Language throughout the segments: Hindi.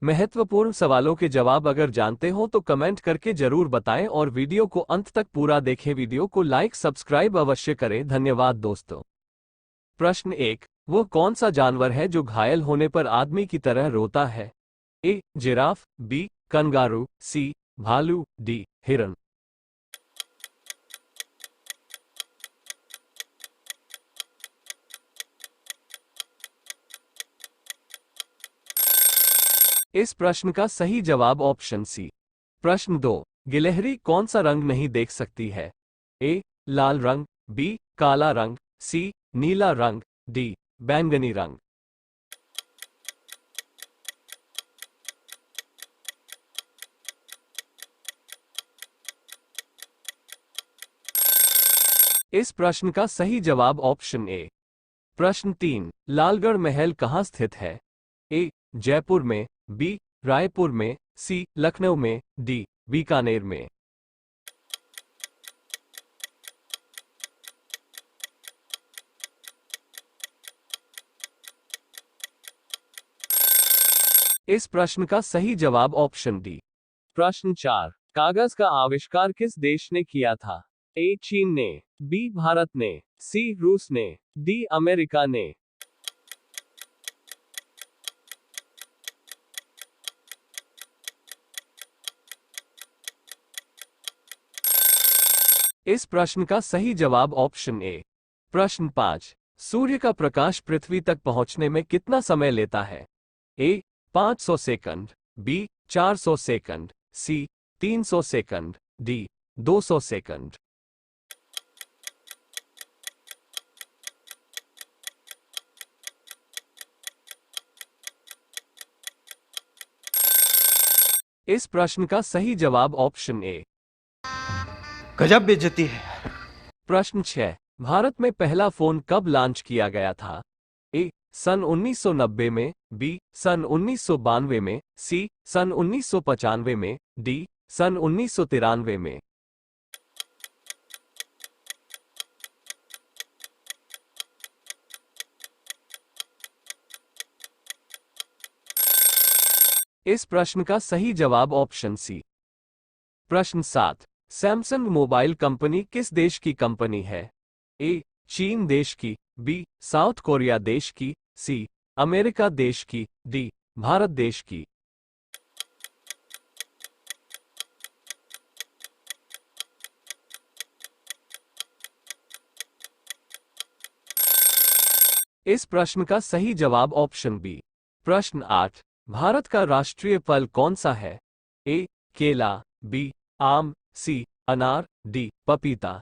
महत्वपूर्ण सवालों के जवाब अगर जानते हो तो कमेंट करके जरूर बताएं और वीडियो को अंत तक पूरा देखें। वीडियो को लाइक सब्सक्राइब अवश्य करें। धन्यवाद दोस्तों। प्रश्न 1। वो कौन सा जानवर है जो घायल होने पर आदमी की तरह रोता है? ए जिराफ, बी कंगारू, सी भालू, डी हिरन। इस प्रश्न का सही जवाब ऑप्शन सी। प्रश्न 2। गिलहरी कौन सा रंग नहीं देख सकती है? ए लाल रंग, बी काला रंग, सी नीला रंग, डी बैंगनी रंग। इस प्रश्न का सही जवाब ऑप्शन ए। प्रश्न 3। लालगढ़ महल कहाँ स्थित है? ए जयपुर में, बी रायपुर में, सी लखनऊ में, डी बीकानेर में। इस प्रश्न का सही जवाब ऑप्शन डी। प्रश्न 4। कागज का आविष्कार किस देश ने किया था? ए चीन ने, बी भारत ने, सी रूस ने, डी अमेरिका ने। इस प्रश्न का सही जवाब ऑप्शन ए। प्रश्न 5। सूर्य का प्रकाश पृथ्वी तक पहुंचने में कितना समय लेता है? ए 500 सेकंड, बी 400 सेकंड, सी 300 सेकंड, डी 200 सेकंड। इस प्रश्न का सही जवाब ऑप्शन ए। गजब बेइज्जती है। प्रश्न 6। भारत में पहला फोन कब लॉन्च किया गया था? ए सन 1990 में, बी सन 1992 में, सी सन 1995 में, डी सन 1993 में। इस प्रश्न का सही जवाब ऑप्शन सी। प्रश्न 7। सैमसंग मोबाइल कंपनी किस देश की कंपनी है? ए चीन देश की, बी साउथ कोरिया देश की, सी अमेरिका देश की, डी भारत देश की। इस प्रश्न का सही जवाब ऑप्शन बी। प्रश्न 8। भारत का राष्ट्रीय फल कौन सा है? ए केला, बी आम, सी अनार, डी पपीता।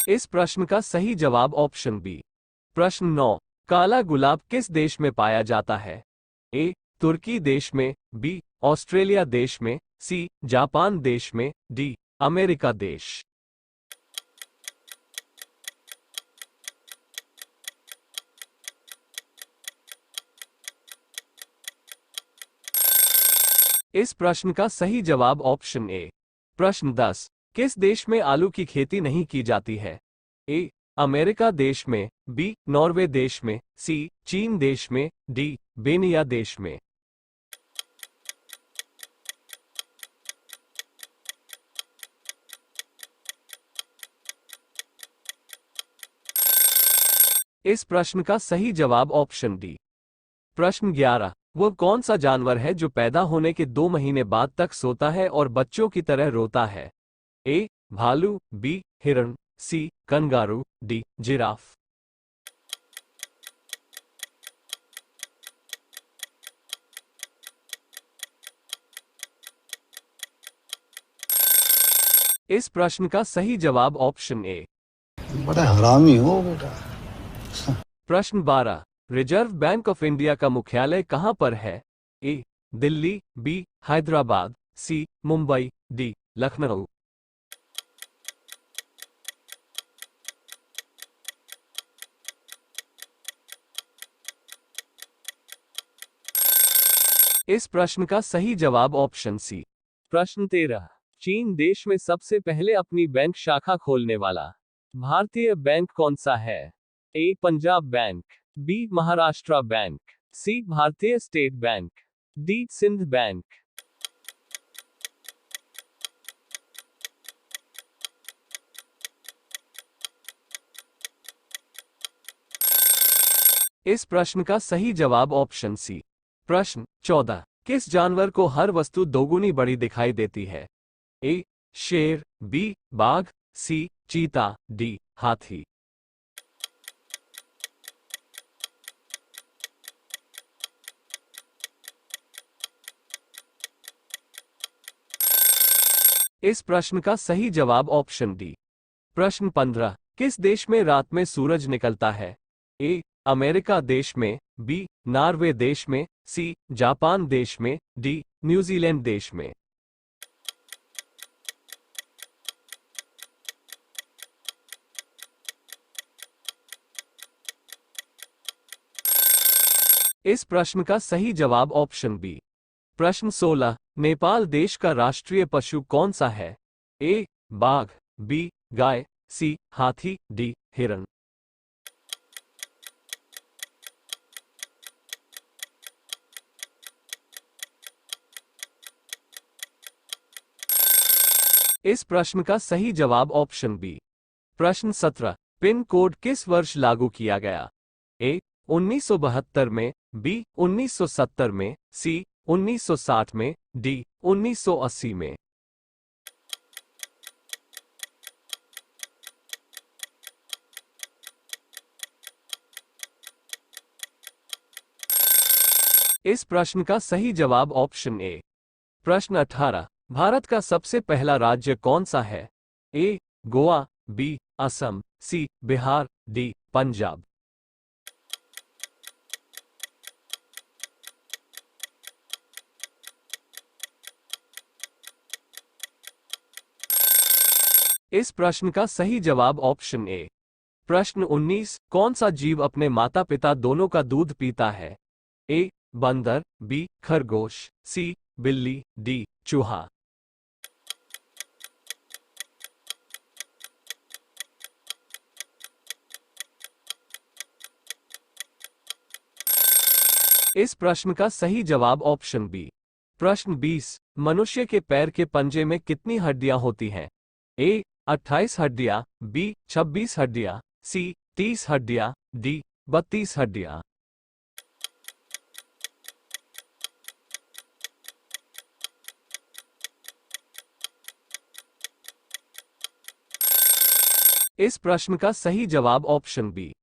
इस प्रश्न का सही जवाब ऑप्शन बी। प्रश्न 9। काला गुलाब किस देश में पाया जाता है? ए तुर्की देश में, बी ऑस्ट्रेलिया देश में, सी जापान देश में, डी अमेरिका देश। इस प्रश्न का सही जवाब ऑप्शन ए। प्रश्न 10। किस देश में आलू की खेती नहीं की जाती है? ए अमेरिका देश में, बी नॉर्वे देश में, सी चीन देश में, डी बेनिया देश में। इस प्रश्न का सही जवाब ऑप्शन डी। प्रश्न 11। वो कौन सा जानवर है जो पैदा होने के 2 महीने बाद तक सोता है और बच्चों की तरह रोता है? ए भालू, बी हिरण, सी कंगारू, डी जिराफ। इस प्रश्न का सही जवाब ऑप्शन ए। बड़ा हरामी हो बेटा। प्रश्न 12। रिजर्व बैंक ऑफ इंडिया का मुख्यालय कहां पर है? ए दिल्ली, बी हैदराबाद, सी मुंबई, डी लखनऊ। इस प्रश्न का सही जवाब ऑप्शन सी। प्रश्न 13। चीन देश में सबसे पहले अपनी बैंक शाखा खोलने वाला भारतीय बैंक कौन सा है? A. Punjab bank, B. Maharashtra bank, C. Bharatiya state bank, D. Sindh bank. इस प्रश्न का सही जवाब ऑप्शन सी। प्रश्न 14। किस जानवर को हर वस्तु दोगुनी बड़ी दिखाई देती है? ए. शेर, बी. बाघ, सी. चीता, डी. हाथी। इस प्रश्न का सही जवाब ऑप्शन डी। प्रश्न 15। किस देश में रात में सूरज निकलता है? ए. अमेरिका देश में, बी. नॉर्वे देश में, सी. जापान देश में, डी. न्यूजीलैंड देश में। इस प्रश्न का सही जवाब ऑप्शन बी। प्रश्न 16। नेपाल देश का राष्ट्रीय पशु कौन सा है? ए. बाघ, बी. गाय, सी. हाथी, डी. हिरण। इस प्रश्न का सही जवाब ऑप्शन बी। प्रश्न 17। पिन कोड किस वर्ष लागू किया गया? ए. 1972 में, बी. 1970 में, सी. 1960 में, डी. 1980 में। इस प्रश्न का सही जवाब ऑप्शन ए। प्रश्न 18। भारत का सबसे पहला राज्य कौन सा है? ए. गोवा, बी. असम, सी. बिहार, डी. पंजाब। इस प्रश्न का सही जवाब ऑप्शन ए। प्रश्न 19। कौन सा जीव अपने माता पिता दोनों का दूध पीता है? ए. बंदर, बी. खरगोश, सी. बिल्ली, डी. चूहा। इस प्रश्न का सही जवाब ऑप्शन बी। प्रश्न 20। कौन सा जीव अपने माता पिता दोनों का दूध पीता है? ए. बंदर, बी. खरगोश, सी. बिल्ली, डी. चूहा। इस प्रश्न का सही जवाब ऑप्शन बी। प्रश्न 21। कौन सा जीव अपने माता पिता दोनों का दूध पीता है? ए. बंदर, बी. खरगोश, सी. बिल्ली, डी. चूहा। प्रश्न 20। मनुष्य के पैर के पंजे में कितनी हड्डियां होती हैं? ए. 28 हड्डियां, बी. 26 हड्डियां, सी. 30 हड्डियां, डी. 32 हड्डियां। इस प्रश्न का सही जवाब ऑप्शन बी।